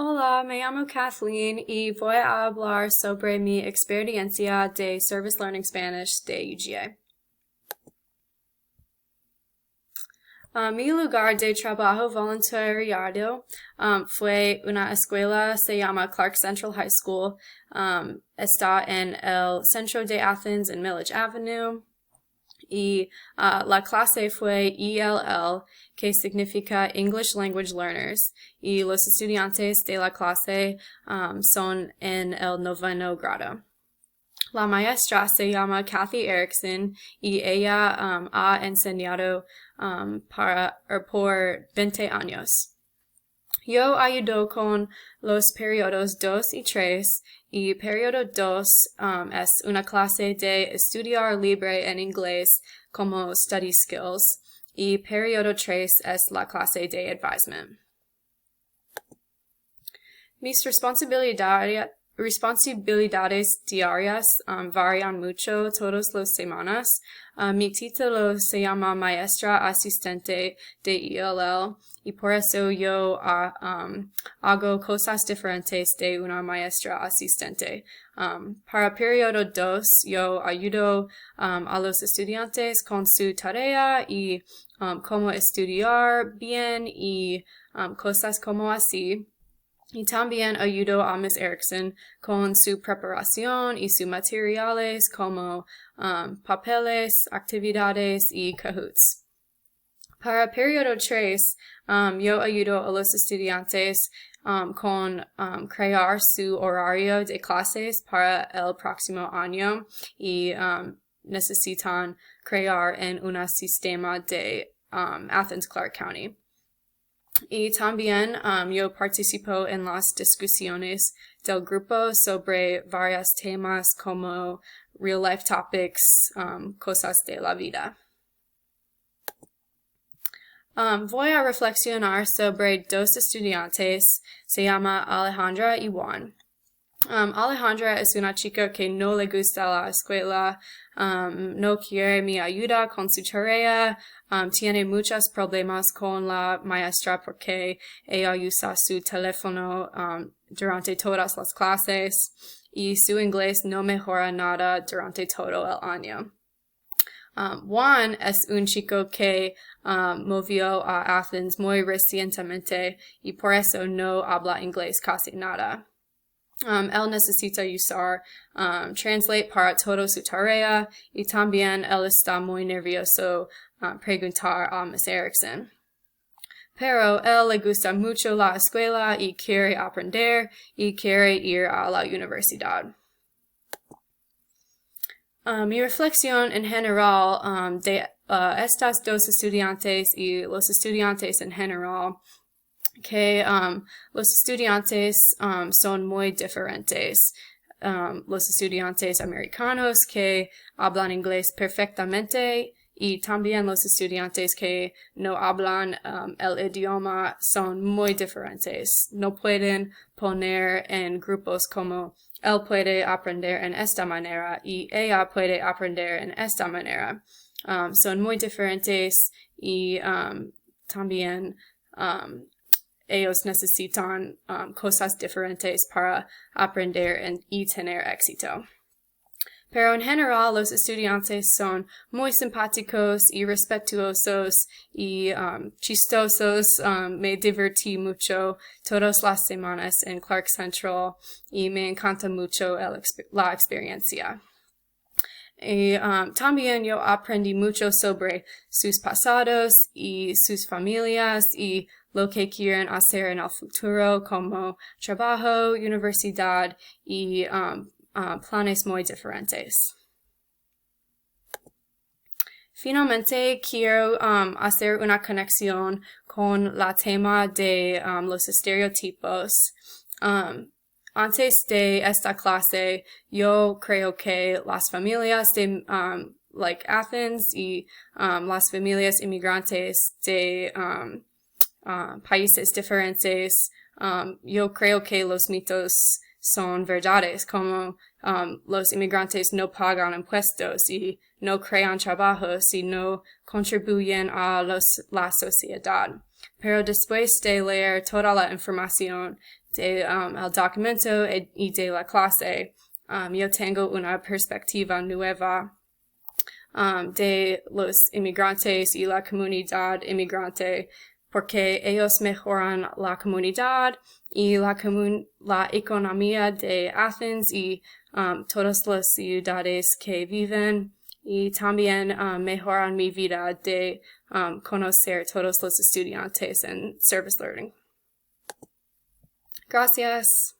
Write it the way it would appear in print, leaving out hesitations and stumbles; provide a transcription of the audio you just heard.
Hola, me llamo Kathleen y voy a hablar sobre mi experiencia de Service Learning Spanish de UGA. Mi lugar de trabajo voluntariado fue una escuela, se llama Clarke Central High School. Está en el centro de Athens en Millage Avenue. Y la clase fue ELL, que significa English Language Learners, y los estudiantes de la clase son en el 9º grado. La maestra se llama Kathy Erickson y ella ha enseñado por 20 años. Yo ayudo con los periodos 2 y 3, y periodo 2 es una clase de estudiar libre en inglés como study skills, y periodo 3 es la clase de advisement. Mis responsabilidades diarias varían mucho todas las semanas. Mi título se llama Maestra Asistente de ELL y por eso yo hago cosas diferentes de una maestra asistente. Para periodo 2 yo ayudo a los estudiantes con su tarea y cómo estudiar bien y cosas como así. Y también ayudo a Miss Erickson con su preparación y sus materiales como papeles, actividades y Kahoots. Para periodo 3, yo ayudo a los estudiantes con crear su horario de clases para el próximo año y necesitan crear en un sistema de Athens, Clarke County. Y también yo participo en las discusiones del grupo sobre varios temas como real life topics, cosas de la vida. Voy a reflexionar sobre 2 estudiantes, se llama Alejandra y Juan. Alejandra es una chica que no le gusta la escuela, no quiere mi ayuda con su tarea, tiene muchos problemas con la maestra porque ella usa su teléfono durante todas las clases y su inglés no mejora nada durante todo el año. Juan es un chico que movió a Athens muy recientemente y por eso no habla inglés casi nada. Él necesita usar Translate para toda su tarea y también él está muy nervioso preguntar a Miss Erickson. Pero él le gusta mucho la escuela y quiere aprender y quiere ir a la universidad. Mi reflexión en general de estas 2 estudiantes y los estudiantes en general que los estudiantes son muy diferentes. Los estudiantes americanos que hablan inglés perfectamente y también los estudiantes que no hablan el idioma son muy diferentes. No pueden poner en grupos como él puede aprender en esta manera y ella puede aprender en esta manera. Son muy diferentes y también ellos necesitan cosas diferentes para aprender y tener éxito. Pero en general los estudiantes son muy simpáticos y respetuosos y chistosos. Me divertí mucho todas las semanas en Clarke Central y me encanta mucho la experiencia. Y también yo aprendí mucho sobre sus pasados y sus familias y lo que quieren hacer en el futuro como trabajo, universidad y planes muy diferentes. Finalmente, quiero hacer una conexión con la tema de los estereotipos. Antes de esta clase, yo creo que las familias de Athens y las familias inmigrantes de países diferentes, yo creo que los mitos son verdades, como los inmigrantes no pagan impuestos y no crean trabajos y no contribuyen a la sociedad. Pero después de leer toda la información de el documento y de la clase, yo tengo una perspectiva nueva de los inmigrantes y la comunidad inmigrante, porque ellos mejoran la comunidad y la economía de Athens y todas las ciudades que viven, y también mejoran mi vida de conocer todos los estudiantes en Service Learning. Gracias.